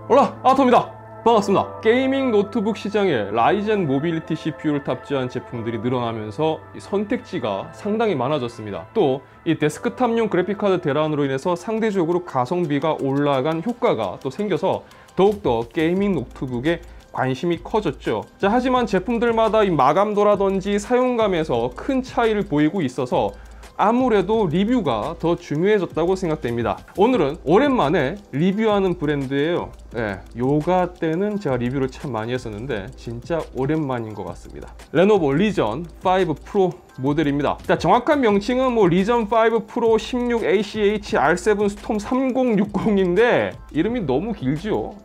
올라 아토입니다. 반갑습니다. 게이밍 노트북 시장에 라이젠 모빌리티 CPU를 탑재한 제품들이 늘어나면서 선택지가 상당히 많아졌습니다. 또 이 데스크탑용 그래픽카드 대란으로 인해서 상대적으로 가성비가 올라간 효과가 또 생겨서 더욱더 게이밍 노트북에 관심이 커졌죠. 자, 하지만 제품들마다 이 마감도라든지 사용감에서 큰 차이를 보이고 있어서 아무래도 리뷰가 더 중요해졌다고 생각됩니다. 오늘은 오랜만에 리뷰하는 브랜드예요. 요가 때는 제가 리뷰를 참 많이 했었는데 진짜 오랜만인 것 같습니다. 레노버 리전 5 프로 모델입니다. 자, 정확한 명칭은 리전 5 프로 16ACH R7 스톰 3060인데 이름이 너무 길죠.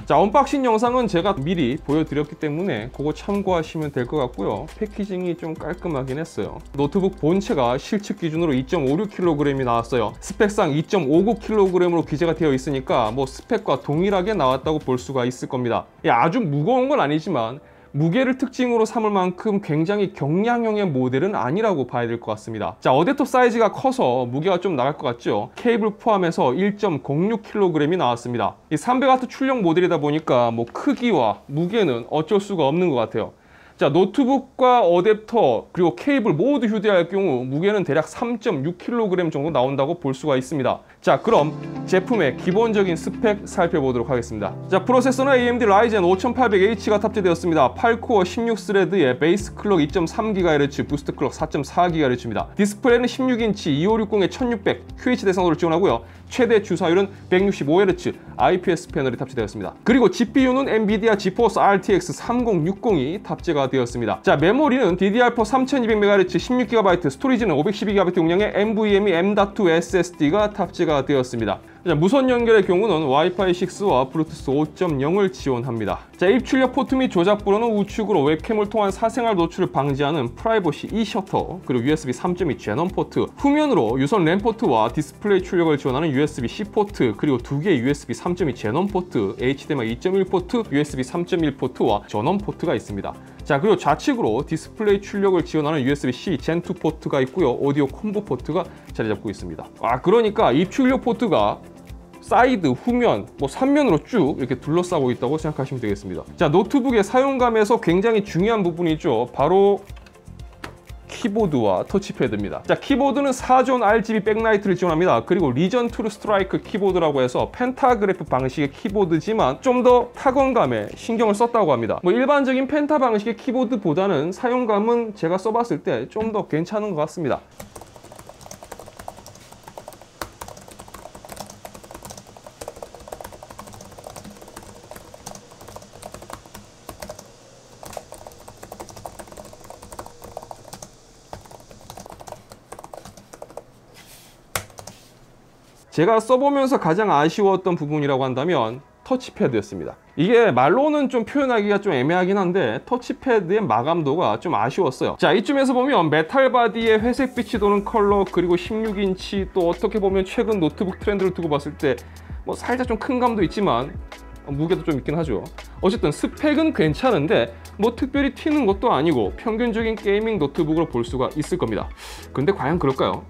자, 언박싱 영상은 제가 미리 보여드렸기 때문에 그거 참고하시면 될 것 같고요. 패키징이 좀 깔끔하긴 했어요. 노트북 본체가 실측 기준으로 2.56kg이 나왔어요. 스펙상 2.59kg으로 기재가 되어 있으니까 스펙과 동일하게 나왔다고 볼 수가 있을 겁니다. 아주 무거운 건 아니지만 무게를 특징으로 삼을 만큼 굉장히 경량형의 모델은 아니라고 봐야 될 것 같습니다. 자, 어댑터 사이즈가 커서 무게가 좀 나갈 것 같죠? 케이블 포함해서 1.06kg이 나왔습니다. 이 300W 출력 모델이다 보니까 크기와 무게는 어쩔 수가 없는 것 같아요. 자, 노트북과 어댑터 그리고 케이블 모두 휴대할 경우 무게는 대략 3.6kg 정도 나온다고 볼 수가 있습니다. 자, 그럼 제품의 기본적인 스펙 살펴보도록 하겠습니다. 자, 프로세서는 AMD 라이젠 5800H가 탑재되었습니다. 8코어 16스레드에 베이스 클럭 2.3GHz, 부스트 클럭 4.4GHz입니다. 디스플레이는 16인치 2560에 1600 QHD 대상으로 지원하고요. 최대 주사율은 165Hz IPS 패널이 탑재되었습니다. 그리고 GPU는 엔비디아 지포스 RTX 3060이 탑재가 되었습니다. 자, 메모리는 DDR4 3200MHz 16GB, 스토리지는 512GB 용량의 NVMe M.2 SSD가 탑재가 되었습니다. 자, 무선 연결의 경우는 와이파이 6와 블루투스 5.0을 지원합니다. 자, 입출력 포트 및 조작부로는 우측으로 웹캠을 통한 사생활 노출을 방지하는 프라이버시 E 셔터, 그리고 USB 3.2 제넌 포트, 후면으로 유선 램 포트와 디스플레이 출력을 지원하는 USB-C 포트, 그리고 두 개의 USB 3.2 제넌 포트, HDMI 2.1 포트, USB 3.1 포트와 전원 포트가 있습니다. 자, 그리고 좌측으로 디스플레이 출력을 지원하는 USB-C 젠2 포트가 있고요. 오디오 콤보 포트가 자리 잡고 있습니다. 그러니까 입출력 포트가 사이드, 후면, 3면으로 쭉 이렇게 둘러싸고 있다고 생각하시면 되겠습니다. 자, 노트북의 사용감에서 굉장히 중요한 부분이죠. 바로 키보드와 터치패드입니다. 자, 키보드는 4존 RGB 백라이트를 지원합니다. 그리고 리전 투 스트라이크 키보드라고 해서 펜타그래프 방식의 키보드지만 좀 더 타건감에 신경을 썼다고 합니다. 일반적인 펜타 방식의 키보드보다는 사용감은 제가 써봤을 때 좀 더 괜찮은 것 같습니다. 제가 써보면서 가장 아쉬웠던 부분이라고 한다면 터치패드였습니다. 이게 말로는 좀 표현하기가 좀 애매하긴 한데 터치패드의 마감도가 좀 아쉬웠어요. 자, 이쯤에서 보면 메탈 바디에 회색빛이 도는 컬러, 그리고 16인치, 또 어떻게 보면 최근 노트북 트렌드를 두고 봤을 때 살짝 좀 큰 감도 있지만 무게도 좀 있긴 하죠. 어쨌든 스펙은 괜찮은데 특별히 튀는 것도 아니고 평균적인 게이밍 노트북으로 볼 수가 있을 겁니다. 근데 과연 그럴까요?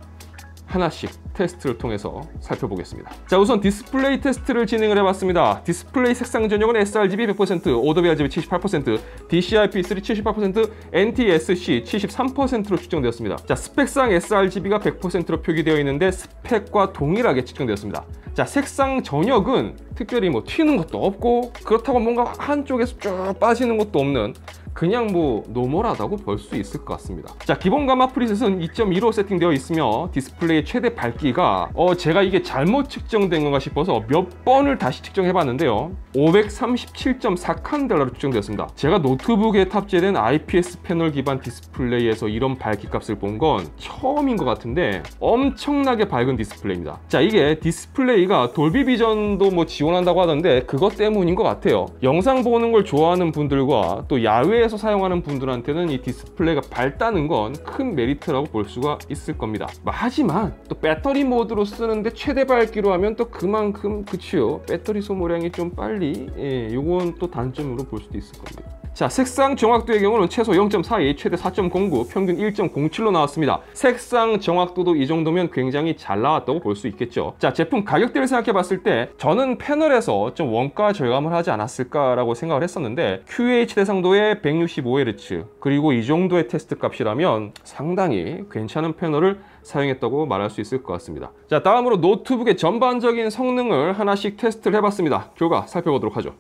하나씩 테스트를 통해서 살펴보겠습니다. 자, 우선 디스플레이 테스트를 진행을 해봤습니다. 디스플레이 색상 전역은 sRGB 100%, ODOB RGB 78%, DCI-P3 78%, NTSC 73%로 측정되었습니다. 자, 스펙상 sRGB가 100%로 표기되어 있는데 스펙과 동일하게 측정되었습니다. 자, 색상 전역은 특별히 튀는 것도 없고 그렇다고 뭔가 한쪽에서 쭉 빠지는 것도 없는 그냥 노멀하다고 볼 수 있을 것 같습니다. 자, 기본 가마 프리셋은 2.15 세팅되어 있으며 디스플레이의 최대 밝기가 제가 이게 잘못 측정된 건가 싶어서 몇 번을 다시 측정해 봤는데요, 537.4칸델라로 측정되었습니다. 제가 노트북에 탑재된 IPS 패널 기반 디스플레이에서 이런 밝기 값을 본 건 처음인 것 같은데 엄청나게 밝은 디스플레이입니다. 자, 이게 디스플레이가 돌비 비전도 지원한다고 하던데 그것 때문인 것 같아요. 영상 보는 걸 좋아하는 분들과 또 야외에서 사용하는 분들한테는 이 디스플레이가 밝다는 건 큰 메리트라고 볼 수가 있을 겁니다. 하지만 또 배터리 배터리 모드로 쓰는데 최대 밝기로 하면 또 그만큼 그치요, 배터리 소모량이 좀 빨리, 요건 또 단점으로 볼 수도 있을 겁니다. 자, 색상 정확도의 경우는 최소 0.42, 최대 4.09, 평균 1.07로 나왔습니다. 색상 정확도도 이 정도면 굉장히 잘 나왔다고 볼 수 있겠죠. 자, 제품 가격대를 생각해 봤을 때 저는 패널에서 좀 원가 절감을 하지 않았을까라고 생각을 했었는데, QH 대상도의 165Hz 그리고 이 정도의 테스트 값이라면 상당히 괜찮은 패널을 사용했다고 말할 수 있을 것 같습니다. 자, 다음으로 노트북의 전반적인 성능을 하나씩 테스트를 해봤습니다. 결과 살펴보도록 하죠.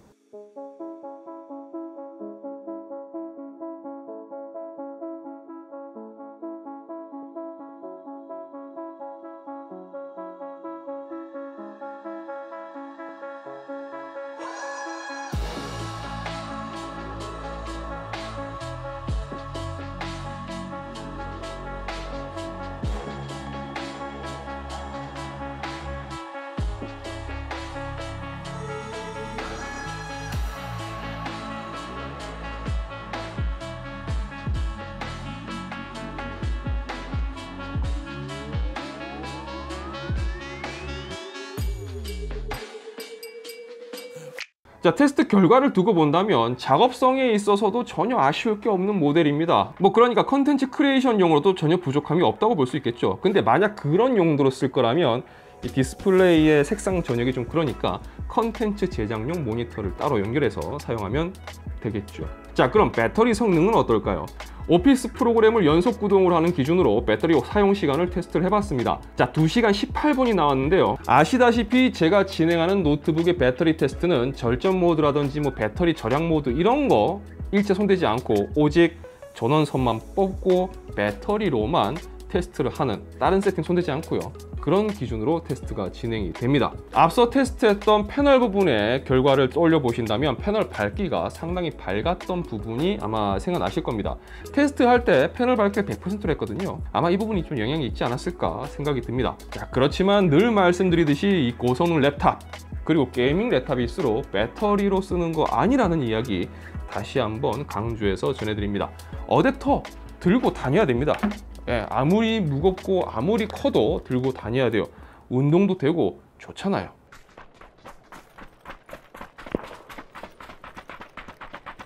자, 테스트 결과를 두고 본다면 작업성에 있어서도 전혀 아쉬울 게 없는 모델입니다. 그러니까 컨텐츠 크리에이션용으로도 전혀 부족함이 없다고 볼 수 있겠죠. 근데 만약 그런 용도로 쓸 거라면 이 디스플레이의 색상 전역이 좀 그러니까 컨텐츠 제작용 모니터를 따로 연결해서 사용하면 되겠죠. 자, 그럼 배터리 성능은 어떨까요? 오피스 프로그램을 연속 구동을 하는 기준으로 배터리 사용 시간을 테스트를 해봤습니다. 자, 2시간 18분이 나왔는데요. 아시다시피 제가 진행하는 노트북의 배터리 테스트는 절전 모드라든지 배터리 절약 모드 이런 거 일체 손대지 않고 오직 전원선만 뽑고 배터리로만 테스트를 하는, 다른 세팅 손대지 않고요. 그런 기준으로 테스트가 진행이 됩니다. 앞서 테스트했던 패널 부분의 결과를 떠올려 보신다면 패널 밝기가 상당히 밝았던 부분이 아마 생각나실 겁니다. 테스트할 때 패널 밝기가 100%로 했거든요. 아마 이 부분이 좀 영향이 있지 않았을까 생각이 듭니다. 자, 그렇지만 늘 말씀드리듯이 이 고성능 랩탑 그리고 게이밍 랩탑일수록 배터리로 쓰는 거 아니라는 이야기 다시 한번 강조해서 전해드립니다. 어댑터 들고 다녀야 됩니다. 아무리 무겁고 아무리 커도 들고 다녀야 돼요. 운동도 되고 좋잖아요.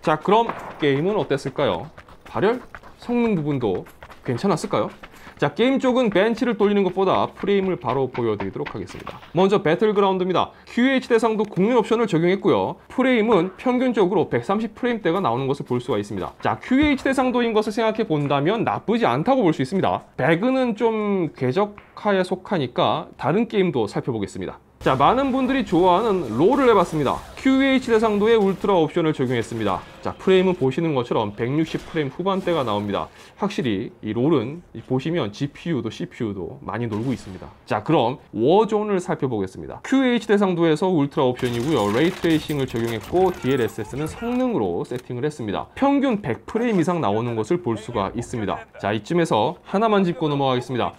자, 그럼 게임은 어땠을까요? 발열? 성능 부분도 괜찮았을까요? 자, 게임 쪽은 벤치를 돌리는 것보다 프레임을 바로 보여드리도록 하겠습니다. 먼저 배틀그라운드입니다. QH 대상도 국민 옵션을 적용했고요. 프레임은 평균적으로 130프레임대가 나오는 것을 볼 수가 있습니다. 자, QH 대상도인 것을 생각해 본다면 나쁘지 않다고 볼 수 있습니다. 배그는 좀 궤적화에 속하니까 다른 게임도 살펴보겠습니다. 자, 많은 분들이 좋아하는 롤을 해봤습니다. QH 대상도의 울트라 옵션을 적용했습니다. 자, 프레임은 보시는 것처럼 160프레임 후반대가 나옵니다. 확실히 이 롤은 보시면 GPU도 CPU도 많이 놀고 있습니다. 자, 그럼 워존을 살펴보겠습니다. QH 대상도에서 울트라 옵션이고요. 레이트레이싱을 적용했고 DLSS는 성능으로 세팅을 했습니다. 평균 100프레임 이상 나오는 것을 볼 수가 있습니다. 자, 이쯤에서 하나만 짚고 넘어가겠습니다.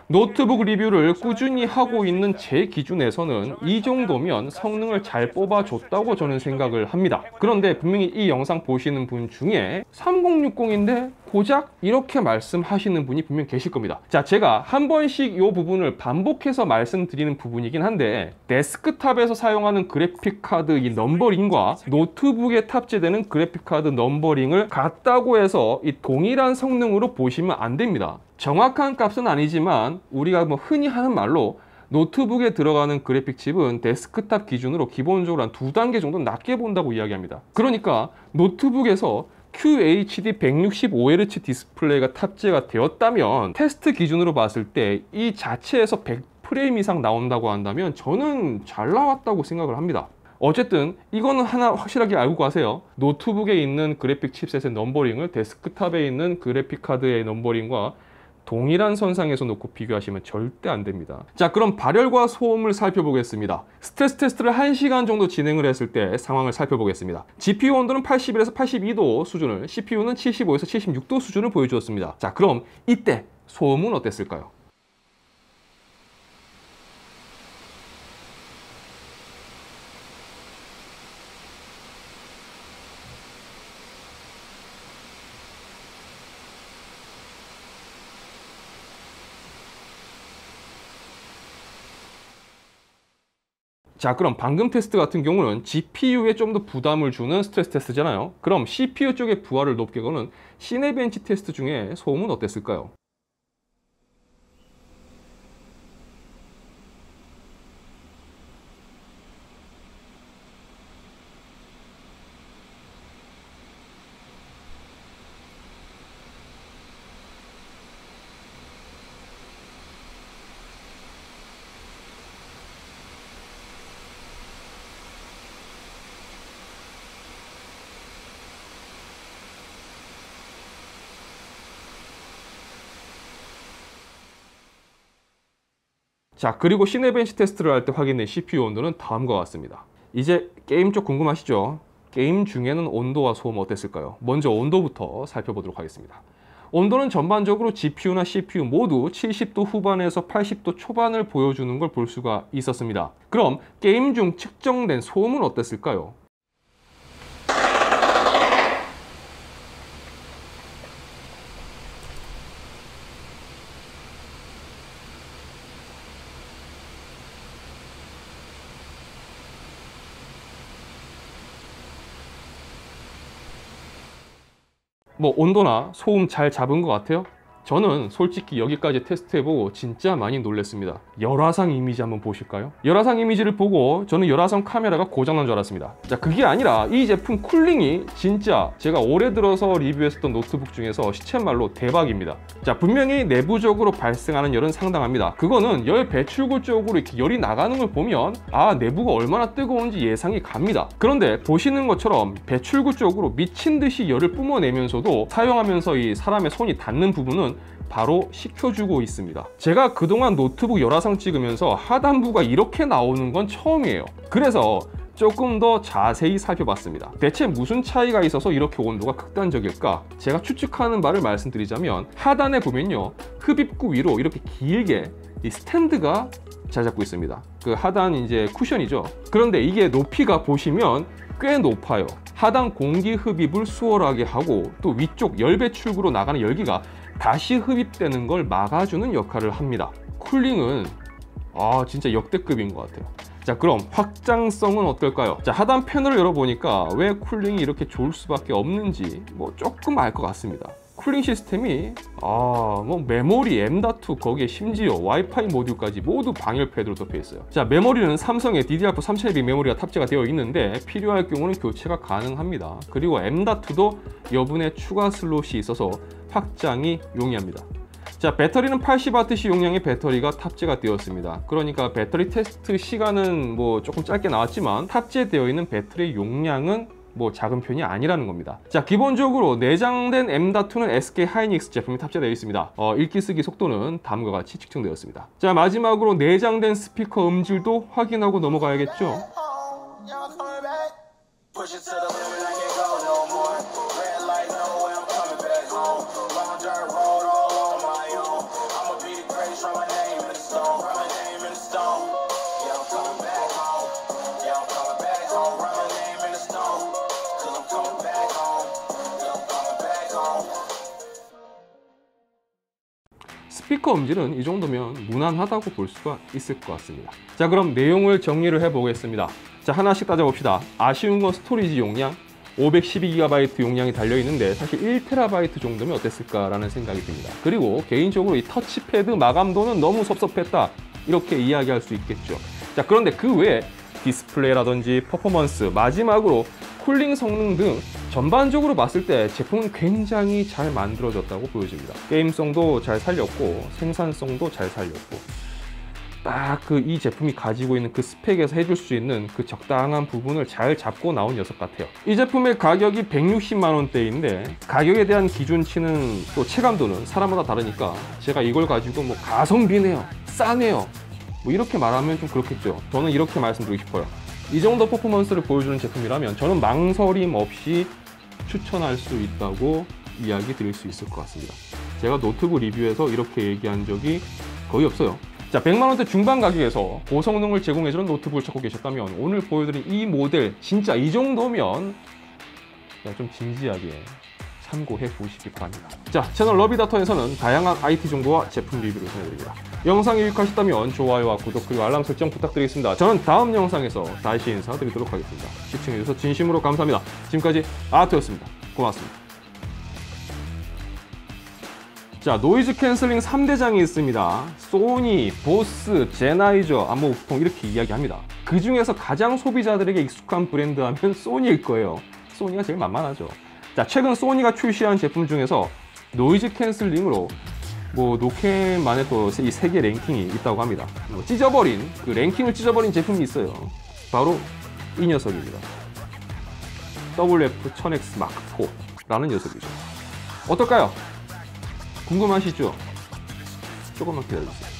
노트북 리뷰를 꾸준히 하고 있는 제 기준에서는 이 정도면 성능을 잘 뽑아줬다고 저는 생각을 합니다. 그런데 분명히 이 영상 보시는 분 중에 3060인데 고작 이렇게 말씀하시는 분이 분명 계실 겁니다. 자, 제가 한 번씩 이 부분을 반복해서 말씀드리는 부분이긴 한데, 데스크탑에서 사용하는 그래픽카드 이 넘버링과 노트북에 탑재되는 그래픽카드 넘버링을 같다고 해서 이 동일한 성능으로 보시면 안 됩니다. 정확한 값은 아니지만 우리가 흔히 하는 말로 노트북에 들어가는 그래픽 칩은 데스크탑 기준으로 기본적으로 한 2단계 정도 낮게 본다고 이야기합니다. 그러니까 노트북에서 QHD 165Hz 디스플레이가 탑재가 되었다면 테스트 기준으로 봤을 때 이 자체에서 100프레임 이상 나온다고 한다면 저는 잘 나왔다고 생각을 합니다. 어쨌든 이거는 하나 확실하게 알고 가세요. 노트북에 있는 그래픽 칩셋의 넘버링을 데스크탑에 있는 그래픽 카드의 넘버링과 동일한 선상에서 놓고 비교하시면 절대 안 됩니다. 자, 그럼 발열과 소음을 살펴보겠습니다. 스트레스 테스트를 1시간 정도 진행을 했을 때 상황을 살펴보겠습니다. GPU 온도는 81에서 82도 수준을, CPU는 75에서 76도 수준을 보여주었습니다. 자, 그럼 이때 소음은 어땠을까요? 자, 그럼 방금 테스트 같은 경우는 GPU에 좀 더 부담을 주는 스트레스 테스트잖아요. 그럼 CPU 쪽의 부하를 높게 거는 시네벤치 테스트 중에 소음은 어땠을까요? 자, 그리고 시네벤치 테스트를 할 때 확인된 CPU 온도는 다음과 같습니다. 이제 게임 쪽 궁금하시죠? 게임 중에는 온도와 소음 어땠을까요? 먼저 온도부터 살펴보도록 하겠습니다. 온도는 전반적으로 GPU나 CPU 모두 70도 후반에서 80도 초반을 보여주는 걸 볼 수가 있었습니다. 그럼 게임 중 측정된 소음은 어땠을까요? 뭐 온도나 소음 잘 잡은 것 같아요? 저는 솔직히 여기까지 테스트해보고 진짜 많이 놀랐습니다. 열화상 이미지 한번 보실까요? 열화상 이미지를 보고 저는 열화상 카메라가 고장난 줄 알았습니다. 자, 그게 아니라 이 제품 쿨링이 진짜 제가 올해 들어서 리뷰했었던 노트북 중에서 시쳇말로 대박입니다. 자, 분명히 내부적으로 발생하는 열은 상당합니다. 그거는 열 배출구 쪽으로 이렇게 열이 나가는 걸 보면 아, 내부가 얼마나 뜨거운지 예상이 갑니다. 그런데 보시는 것처럼 배출구 쪽으로 미친 듯이 열을 뿜어내면서도 사용하면서 이 사람의 손이 닿는 부분은 바로 식혀주고 있습니다. 제가 그동안 노트북 열화상 찍으면서 하단부가 이렇게 나오는 건 처음이에요. 그래서 조금 더 자세히 살펴봤습니다. 대체 무슨 차이가 있어서 이렇게 온도가 극단적일까? 제가 추측하는 바를 말씀드리자면 하단에 보면요, 흡입구 위로 이렇게 길게 이 스탠드가 잘 잡고 있습니다. 그 하단 이제 쿠션이죠. 그런데 이게 높이가 보시면 꽤 높아요. 하단 공기 흡입을 수월하게 하고 또 위쪽 열 배출구로 나가는 열기가 다시 흡입되는 걸 막아주는 역할을 합니다. 쿨링은 진짜 역대급인 것 같아요. 자, 그럼 확장성은 어떨까요? 자, 하단 패널을 열어보니까 왜 쿨링이 이렇게 좋을 수밖에 없는지 뭐 조금 알 것 같습니다. 쿨링 시스템이 뭐 메모리, M.2 거기에 심지어 와이파이 모듈까지 모두 방열 패드로 덮여 있어요. 자, 메모리는 삼성의 DDR4 3200 메모리가 탑재가 되어 있는데 필요할 경우는 교체가 가능합니다. 그리고 M.2도 여분의 추가 슬롯이 있어서 확장이 용이합니다. 자, 배터리는 80Wh 용량의 배터리가 탑재가 되었습니다. 그러니까 배터리 테스트 시간은 뭐 조금 짧게 나왔지만 탑재되어 있는 배터리 용량은 뭐 작은 편이 아니라는 겁니다. 자, 기본적으로 내장된 M.2는 SK 하이닉스 제품이 탑재되어 있습니다. 읽기 쓰기 속도는 다음과 같이 측정되었습니다. 자, 마지막으로 내장된 스피커 음질도 확인하고 넘어가야겠죠. 스피커 음질은 이 정도면 무난하다고 볼 수가 있을 것 같습니다. 자, 그럼 내용을 정리를 해보겠습니다. 자, 하나씩 따져봅시다. 아쉬운 건 스토리지 용량, 512GB 용량이 달려있는데 사실 1TB 정도면 어땠을까라는 생각이 듭니다. 그리고 개인적으로 이 터치패드 마감도는 너무 섭섭했다, 이렇게 이야기할 수 있겠죠. 자, 그런데 그 외에 디스플레이라든지 퍼포먼스, 마지막으로 쿨링 성능 등 전반적으로 봤을 때 제품은 굉장히 잘 만들어졌다고 보여집니다. 게임성도 잘 살렸고 생산성도 잘 살렸고 딱 이 제품이 가지고 있는 그 스펙에서 해줄 수 있는 그 적당한 부분을 잘 잡고 나온 녀석 같아요. 이 제품의 가격이 160만 원대인데 가격에 대한 기준치는 또 체감도는 사람마다 다르니까 제가 이걸 가지고 뭐 가성비네요, 싸네요, 뭐 이렇게 말하면 좀 그렇겠죠. 저는 이렇게 말씀드리고 싶어요. 이 정도 퍼포먼스를 보여주는 제품이라면 저는 망설임 없이 추천할 수 있다고 이야기 드릴 수 있을 것 같습니다. 제가 노트북 리뷰에서 이렇게 얘기한 적이 거의 없어요. 자, 100만 원대 중반 가격에서 고성능을 제공해주는 노트북을 찾고 계셨다면 오늘 보여드린 이 모델 진짜 이 정도면 좀 진지하게 참고해 보시기 바랍니다. 자, 채널 러비다터에서는 다양한 IT 정보와 제품 리뷰를 전해드립니다. 영상이 유익하셨다면 좋아요와 구독 그리고 알람 설정 부탁드리겠습니다. 저는 다음 영상에서 다시 인사드리도록 하겠습니다. 시청해주셔서 진심으로 감사합니다. 지금까지 아트였습니다. 고맙습니다. 자, 노이즈 캔슬링 3대장이 있습니다. 소니, 보스, 제나이저, 암호보통 이렇게 이야기합니다. 그 중에서 가장 소비자들에게 익숙한 브랜드 하면 소니일 거예요. 소니가 제일 만만하죠. 자, 최근 소니가 출시한 제품 중에서 노이즈 캔슬링으로 노캠만의 또 이 세계 랭킹이 있다고 합니다. 찢어버린, 그 랭킹을 찢어버린 제품이 있어요. 바로 이 녀석입니다. WF-1000X Mark IV라는 녀석이죠. 어떨까요? 궁금하시죠? 조금만 기다려주세요.